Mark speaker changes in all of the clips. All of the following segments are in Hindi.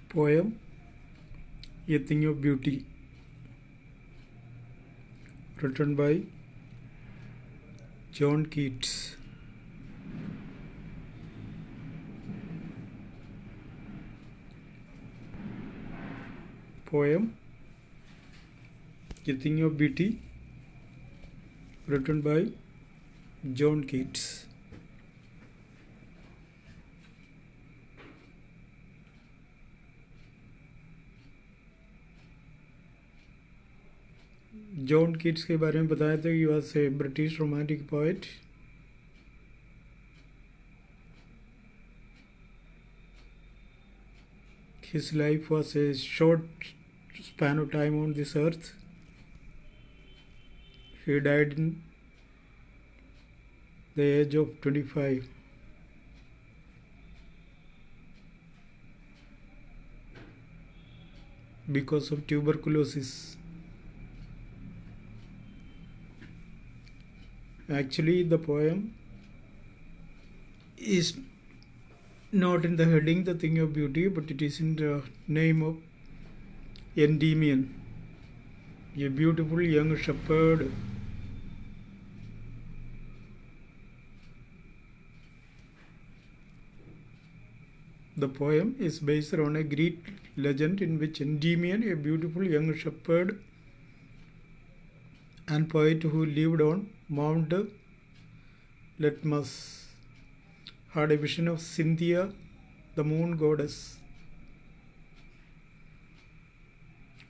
Speaker 1: Poem A Thing of Beauty, written by John Keats. Poem A Thing of Beauty, written by John Keats. John Keats के बारे में बताया था कि was a British romantic poet. His life was a short span of time on this earth. He died in the age of 25. Because of tuberculosis. Actually, the poem is not in the heading The Thing of Beauty, but it is in the name of Endymion, a beautiful young shepherd. The poem is based on a Greek legend in which Endymion, a beautiful young shepherd and poet who lived on Mount Latmus, had a vision of Cynthia, the moon goddess.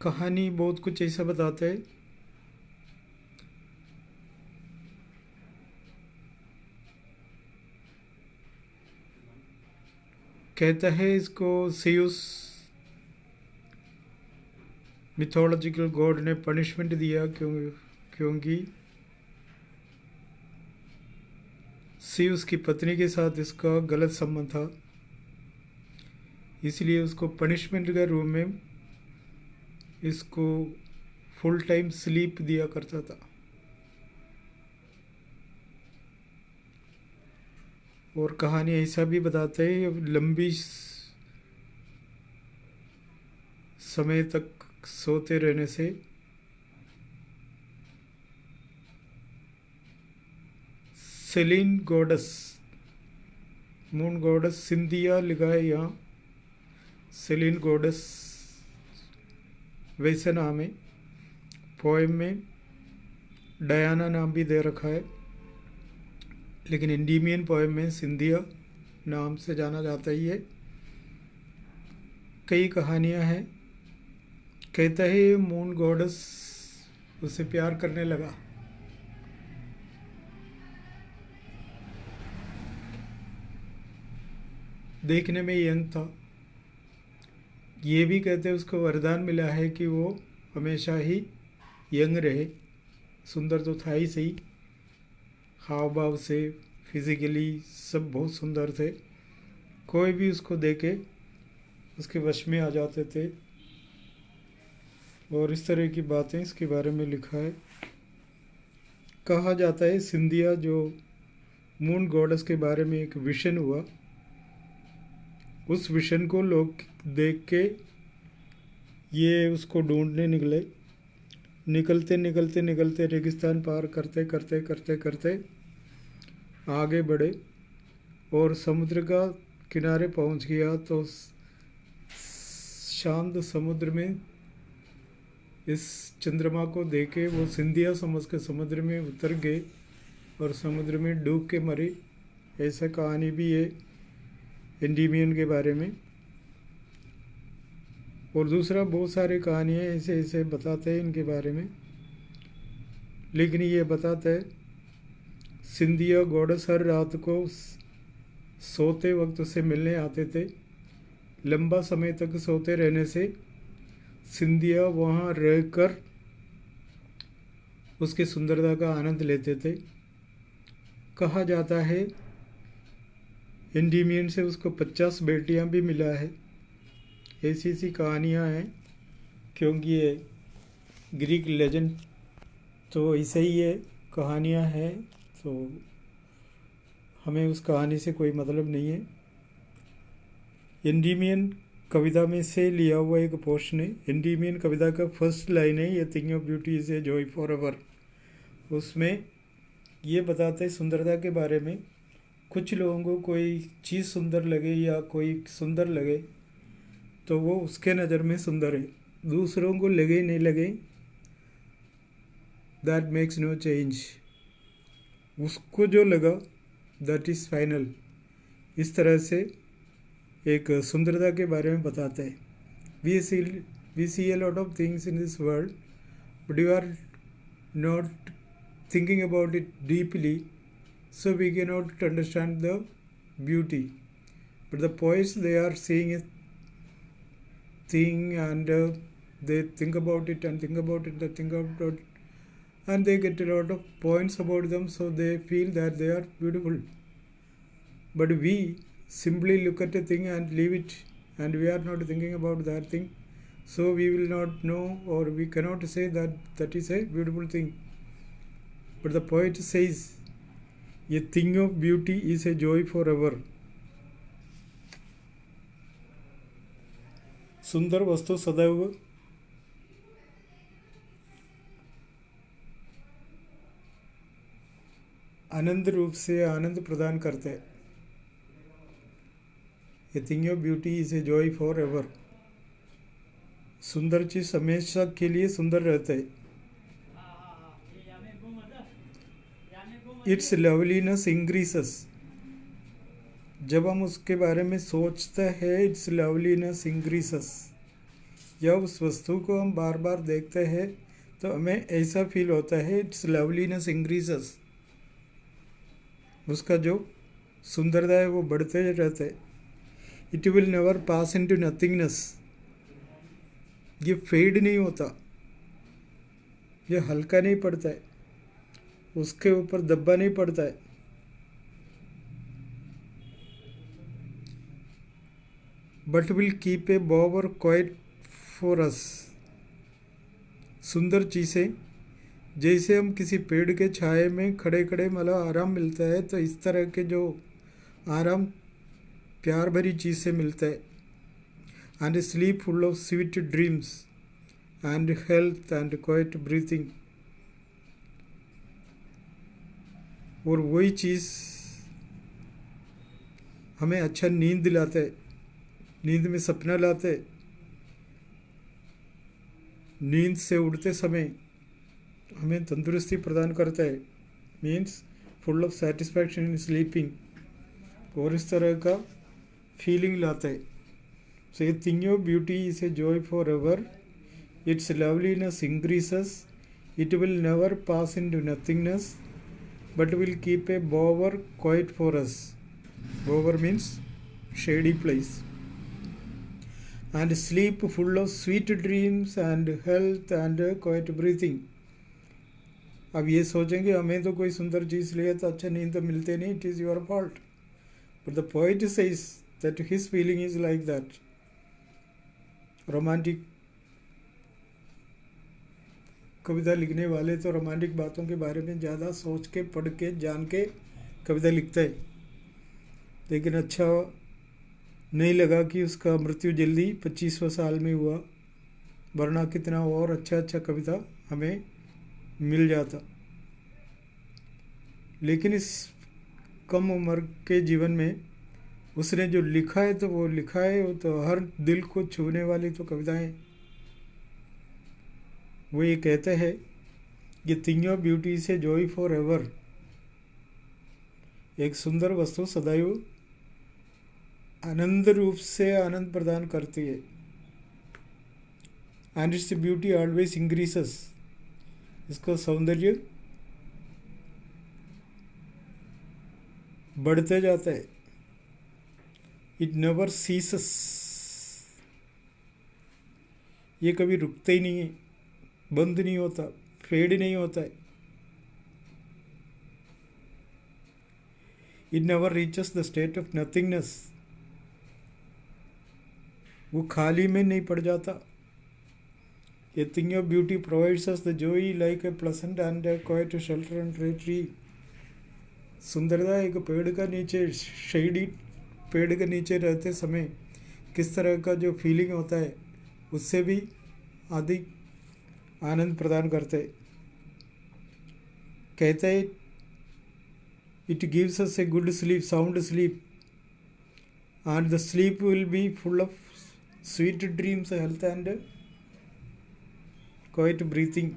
Speaker 1: कहानी बहुत कुछ ऐसा बताते हैं. कहता है इसको सेउस मिथोलॉजिकल गॉड ने पनिशमेंट दिया क्योंकि सेउस की पत्नी के साथ इसका गलत संबंध था, इसलिए उसको पनिशमेंट के रूप में इसको फुल टाइम स्लीप दिया करता था. और कहानी ऐसा भी बताते हैं लंबी समय तक सोते रहने से Selene gods, moon gods Cynthia लिखा है यहाँ, सेलिन गॉडस वैसे नाम है. पोएम में डायना नाम भी दे रखा है, लेकिन एंडीमियन पोएम में सिंथिया नाम से जाना जाता ही है. कई कहानियाँ हैं. कहता है ये मून गॉडस उससे प्यार करने लगा. देखने में यंग था. ये भी कहते हैं उसको वरदान मिला है कि वो हमेशा ही यंग रहे. सुंदर तो था ही सही, हाव भाव से फिजिकली सब बहुत सुंदर थे. कोई भी उसको देखे उसके वश में आ जाते थे. और इस तरह की बातें इसके बारे में लिखा है. कहा जाता है सिंथिया जो मून गॉडेस के बारे में एक विशन हुआ, उस विशन को लोग देख के ये उसको ढूंढने निकले. निकलते रेगिस्तान पार करते आगे बढ़े और समुद्र का किनारे पहुंच गया. तो शांत समुद्र में इस चंद्रमा को देखे वो सिंथिया समझ के समुद्र में उतर गए और समुद्र में डूब के मरे. ऐसा कहानी भी है एंडीमियन के बारे में. और दूसरा बहुत सारे कहानियाँ ऐसे बताते हैं इनके बारे में. लेकिन ये बताता है सिंथिया गॉडेस हर रात को सोते वक्त उससे मिलने आते थे. लंबा समय तक सोते रहने से सिंथिया वहाँ रहकर उसकी सुंदरता का आनंद लेते थे. कहा जाता है एंडीमियन से उसको 50 बेटियां भी मिला है. ऐसी कहानियां हैं, क्योंकि ये ग्रीक लेजेंड तो ऐसे ही है, कहानियां हैं, तो हमें उस कहानी से कोई मतलब नहीं है. एंडीमियन कविता में से लिया हुआ एक पोर्शन है। एंडीमियन कविता का फर्स्ट लाइन है, ये thing of beauty is a joy for ever. उसमें ये बताते हैं सुंदरता के बारे में। कुछ लोगों को कोई चीज़ सुंदर लगे या कोई सुंदर लगे तो वो उसके नज़र में सुंदर है, दूसरों को लगे नहीं लगे, दैट मेक्स नो चेंज। उसको जो लगा दैट इज़ फाइनल। इस तरह से एक सुंदरता के बारे में बताते हैं। We see a lot of things in this world but you are not thinking about it deeply, so we cannot understand the beauty. But the poets, they are seeing a thing and they think about it and think about it, they think about it, and they get a lot of points about them, so they feel that they are beautiful. But we simply look at a thing and leave it, and we are not thinking about that thing, so we will not know, or we cannot say that that is a beautiful thing. But the poet says, a thing of beauty is a joy forever. सुंदर वस्तु सदैव आनंद रूप से आनंद प्रदान करते हैं। A thing of beauty is a joy for ever. सुंदर चीज हमेशा के लिए सुंदर रहते हैं। Its loveliness increases. जब हम उसके बारे में सोचते हैं, इट्स लवलीनेस इंक्रीसेस, या उस वस्तु को हम बार बार देखते हैं तो हमें ऐसा फील होता है, इट्स लवलीनेस इंक्रीसेस। उसका जो सुंदरता है वो बढ़ते रहते है। It will never pass into nothingness. ये फेड नहीं होता, ये हल्का नहीं पड़ता है, उसके ऊपर दब्बा नहीं पड़ता है। But will keep a Bower quiet for us. सुंदर चीज़ें जैसे हम किसी पेड़ के छाए में खड़े खड़े मतलब आराम मिलता है, तो इस तरह के जो आराम प्यार भरी चीज़ से मिलता है। And sleep full of sweet dreams and health and quiet breathing. और वही चीज़ हमें अच्छा नींद दिलाता है, नींद में सपना लाता है। नींद से उठते समय हमें तंदुरुस्ती प्रदान करता है, means full of satisfaction in sleeping, और इस तरह का फीलिंग लाता है। So a thing of beauty is a joy for ever. Its loveliness increases. It will never pass into nothingness but will keep a bower quiet for us. Bower means shady place. And sleep full of sweet dreams and health and quiet breathing. अब ये सोचेंगे हमें तो कोई सुंदर चीज़ लिया तो अच्छा नींद तो मिलते नहीं, it is your fault. But the poet says that his feeling is like that. Romantic कविता लिखने वाले तो रोमांटिक बातों के बारे में ज़्यादा सोच के पढ़ के जान के कविता लिखता है, लेकिन अच्छा नहीं लगा कि उसका मृत्यु जल्दी 25वें साल में हुआ, वरना कितना और अच्छा कविता हमें मिल जाता। लेकिन इस कम उम्र के जीवन में उसने जो लिखा है तो वो लिखा है, वो तो हर दिल को छूने वाली तो कविताएं। वो ये कहते हैं कि थिंग ऑफ ब्यूटी से जॉय फॉर एवर। एक सुंदर वस्तु सदैव आनंद रूप से आनंद प्रदान करती है। And its beauty always increases. इसका सौंदर्य बढ़ते जाता है। It never ceases. ये कभी रुकता ही नहीं है, बंद नहीं होता, फेड नहीं होता है। It never reaches the state of nothingness. वो खाली में नहीं पड़ जाता। ए thing of beauty provides us the Joy like a pleasant and quite shelter and tree. सुंदरता एक पेड़ का नीचे, शेडी पेड़ के नीचे रहते समय किस तरह का जो फीलिंग होता है उससे भी अधिक आनंद प्रदान करते हैं। कहते हैं it gives us a good sleep, sound sleep, and the sleep will be full of sweet dreams, health and quiet breathing.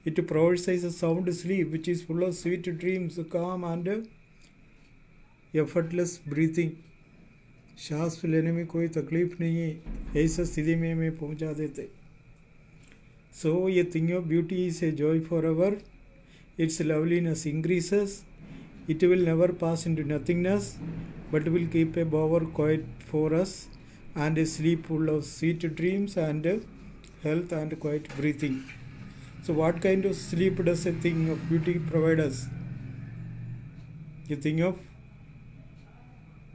Speaker 1: It provides us a sound sleep which is full of sweet dreams, calm and effortless breathing. सांस लेने में कोई तकलीफ नहीं है, ऐसा स्थिति में हमें पहुंचा देते। So a thing of beauty is a joy forever. Its loveliness increases. It will never pass into nothingness, but will keep a bower quiet for us and a sleep full of sweet dreams and health and quiet breathing. So what kind of sleep does a thing of beauty provide us? A thing of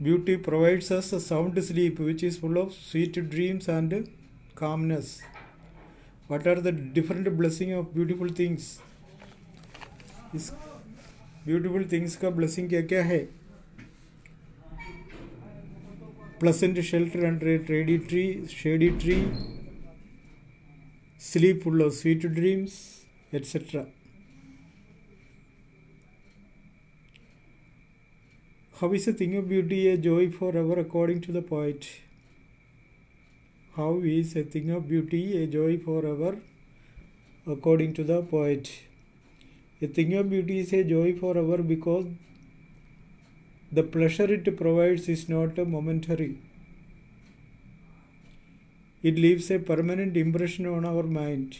Speaker 1: beauty provides us a sound sleep which is full of sweet dreams and calmness. What are the different blessing of beautiful things? इस ब्यूटीफुल थिंग्स का ब्लेसिंग क्या क्या है? Pleasant shelter under A shady tree, sleep full of sweet dreams, etc. How is a thing of beauty a joy forever according to the poet? How is a thing of beauty a joy forever according to the poet? A thing of beauty is a joy forever because the pleasure it provides is not momentary. It leaves a permanent impression on our mind.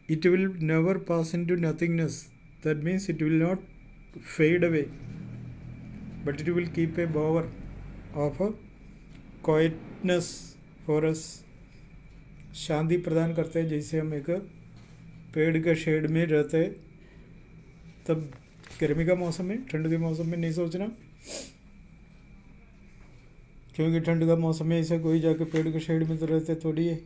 Speaker 1: It will never pass into nothingness. That means it will not fade away, but it will keep a bower of a quietness for us. शांति प्रदान करते हैं। जैसे हम एक पेड़ के शेड में रहते हैं, तब गर्मी का मौसम में, ठंड के मौसम में नहीं सोचना, क्योंकि ठंड का मौसम में ऐसे कोई जाके पेड़ के शेड में तो रहते थोड़ी है।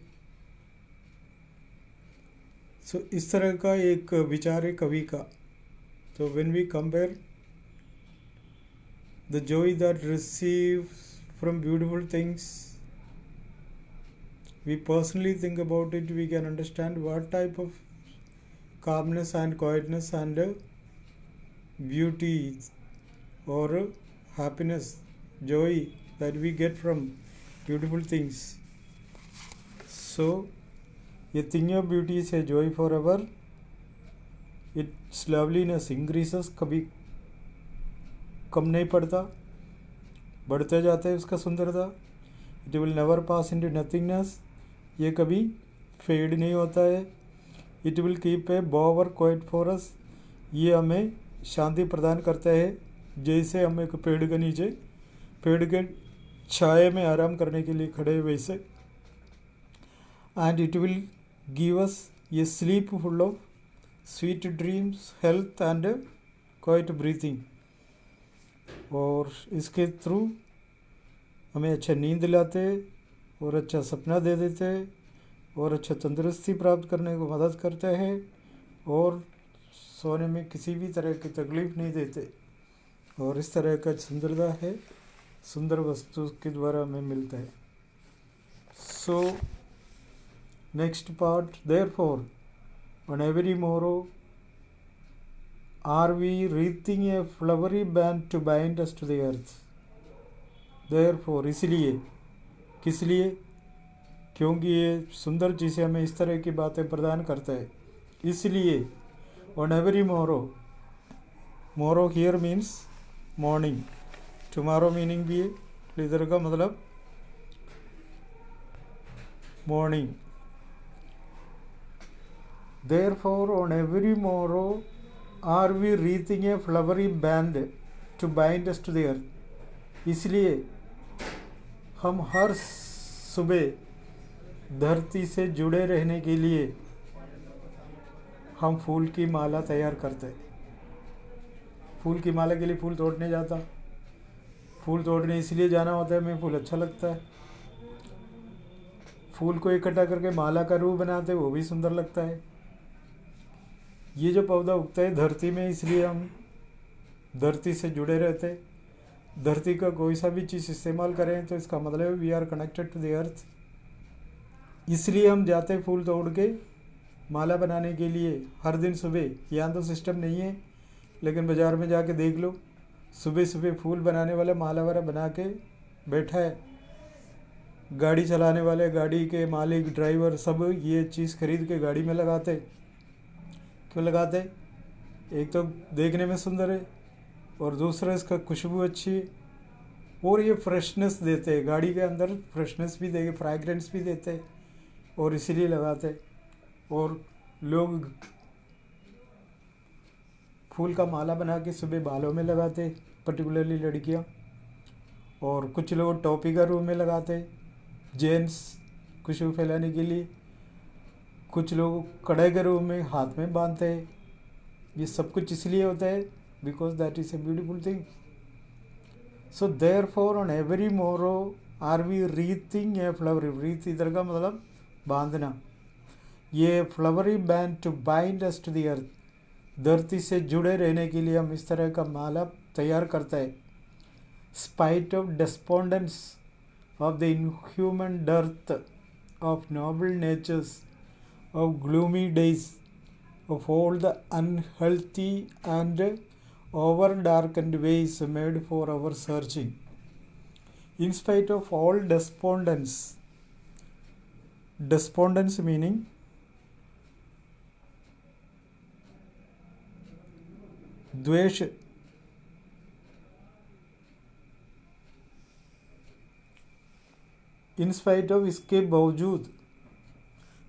Speaker 1: सो इस तरह का एक विचार है कवि का। तो when we compare the joy that receive from beautiful things, we personally think about it, we can understand what type of calmness and quietness and beauty or happiness, joy that we get from beautiful things. So a thing of beauty is a joy forever. Its loveliness increases, कभी कम नहीं पड़ता, बढ़ते जाता है उसका सुंदरता। It will never pass into nothingness, ये कभी फेड नहीं होता है। It will keep a बोवर quiet for us, ये हमें शांति प्रदान करता है। जैसे हम एक पेड़ के नीचे, पेड़ के छाए में आराम करने के लिए खड़े वैसे। And it will give us ये sleep full of sweet dreams, health and quiet breathing. और इसके थ्रू हमें अच्छा नींद दिलाते और अच्छा सपना दे देते और अच्छा तंदुरुस्ती प्राप्त करने को मदद करते हैं और सोने में किसी भी तरह की तकलीफ नहीं देते। और इस तरह का सुंदरता है, सुंदर वस्तु के द्वारा हमें मिलता है। So next part, therefore on every morrow are we wreathing a flowery band to bind us to the earth. Therefore इसलिए, किस लिए? क्योंकि ये सुंदर चीज़ें हमें इस तरह की बातें प्रदान करता है। इसलिए on every morrow, morrow here means morning, tomorrow meaning भी है, इधर का मतलब morning. Therefore on every morrow are we wreathing a flowery band to bind us to the earth. इसलिए हम हर सुबह धरती से जुड़े रहने के लिए हम फूल की माला तैयार करते हैं। फूल की माला के लिए फूल तोड़ने जाता, फूल तोड़ने इसलिए जाना होता है, हमें फूल अच्छा लगता है। फूल को इकट्ठा करके माला का रूप बनाते हैं, वो भी सुंदर लगता है। ये जो पौधा उगता है धरती में, इसलिए हम धरती से जुड़े रहते। धरती का कोई सा भी चीज़ इस्तेमाल करें तो इसका मतलब है we are connected to the earth. इसलिए हम जाते फूल तोड़ के माला बनाने के लिए हर दिन सुबह। यहाँ तो सिस्टम नहीं है, लेकिन बाज़ार में जाके देख लो, सुबह सुबह फूल बनाने वाला माला वाला बना के बैठा है। गाड़ी चलाने वाले, गाड़ी के मालिक, ड्राइवर सब ये चीज़ खरीद के गाड़ी में लगाते। क्यों लगाते? एक तो देखने में सुंदर है और दूसरा इसका खुशबू अच्छी है और ये फ्रेशनेस देते हैं, गाड़ी के अंदर फ्रेशनेस भी देंगे, फ्रैग्रेंस भी देते हैं और इसीलिए लगाते। और लोग फूल का माला बना के सुबह बालों में लगाते, पर्टिकुलरली लड़कियां, और कुछ लोग टोपी का रूप में लगाते, जेंट्स खुशबू फैलाने के लिए। कुछ लोग कड़े के रूप में हाथ में बांधते हैं। ये सब कुछ इसलिए होता है because that is a beautiful thing. So therefore on every morrow are we wreathing a flower. Wreath इधर का मतलब बांधना। ये flowery band to bind us to the earth. धरती से जुड़े रहने के लिए हम इस तरह का माला तैयार करते हैं। Spite of despondence of the inhuman dearth of noble natures of gloomy days, of all the unhealthy and over-darkened ways made for our searching. In spite of all despondence meaning द्वेष, in spite of इसके बावजूद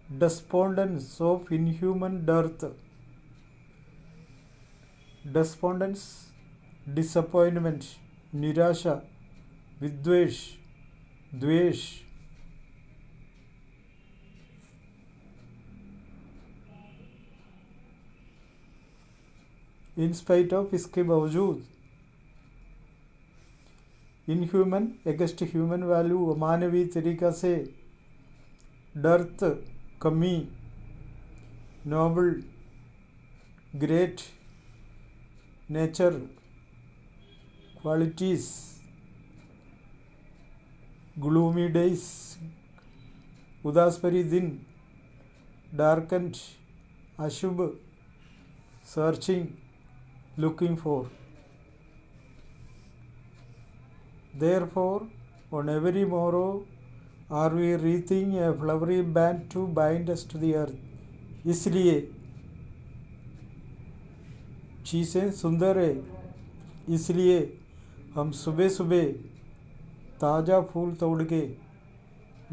Speaker 1: despondence of inhuman dearth, despondence disappointment, निराशा, विद्वेष, द्वेष, in spite of इसके बावजूद, inhuman against human value, अमानवीय तरीका से, डर्थ कमी, noble great nature qualities, gloomy days उदास भरी दिन, डार्केंड अशुभ, searching looking for. Therefore, on every morrow are we wreathing a flowery band to bind us to the earth. इसलिए चीज़ें सुंदर है, इसलिए हम सुबह सुबह ताज़ा फूल तोड़ के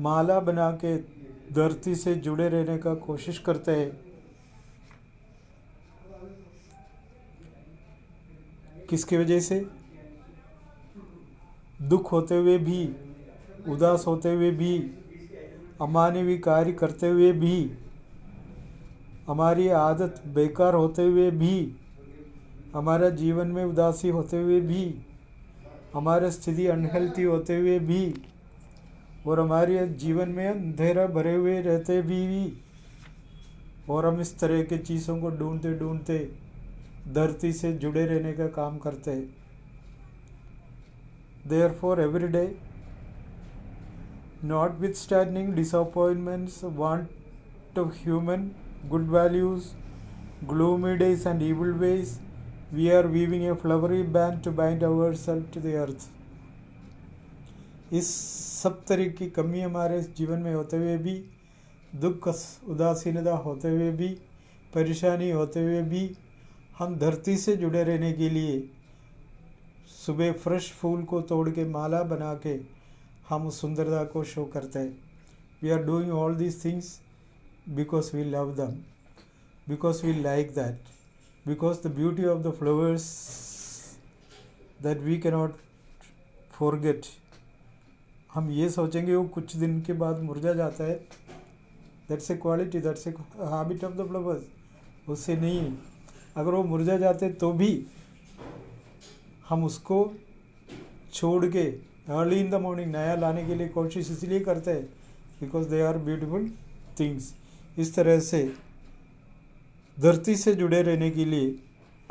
Speaker 1: माला बना के धरती से जुड़े रहने का कोशिश करते हैं। किसकी वजह से? दुख होते हुए भी, उदास होते हुए भी, अमानवीय कार्य करते हुए भी, हमारी आदत बेकार होते हुए भी, हमारा जीवन में उदासी होते हुए भी, हमारी स्थिति अनहेल्थी होते हुए भी, और हमारे जीवन में अंधेरा भरे हुए रहते भी, और हम इस तरह के चीज़ों को ढूंढते ढूंढते धरती से जुड़े रहने का काम करते हैं। Therefore, every day, notwithstanding disappointments, want of human good values, gloomy days and evil ways, we are weaving a flowery band to bind ourselves to the earth. इस सब तरह की कमी हमारे जीवन में होते हुए भी, दुख उदासीनता होते हुए भी, परेशानी होते हुए भी, हम धरती से जुड़े रहने के लिए सुबह फ्रेश फूल को तोड़ के माला बना के हम उस सुंदरता को शो करते हैं। We are doing all these things because we love them, because we like that, because the beauty of the flowers that we can not forget. हम ये सोचेंगे वो कुछ दिन के बाद मुरझा जाता है, that's a quality, that's a habit of the flowers. उससे नहीं, अगर वो मुरझा जाते तो भी हम उसको छोड़ के अर्ली इन द मॉर्निंग नया लाने के लिए कोशिश इसलिए करते हैं because they are beautiful things. इस तरह से धरती से जुड़े रहने के लिए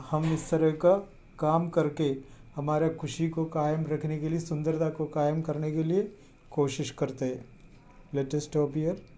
Speaker 1: हम इस तरह का काम करके हमारा खुशी को कायम रखने के लिए, सुंदरता को कायम करने के लिए कोशिश करते हैं। Let us stop here.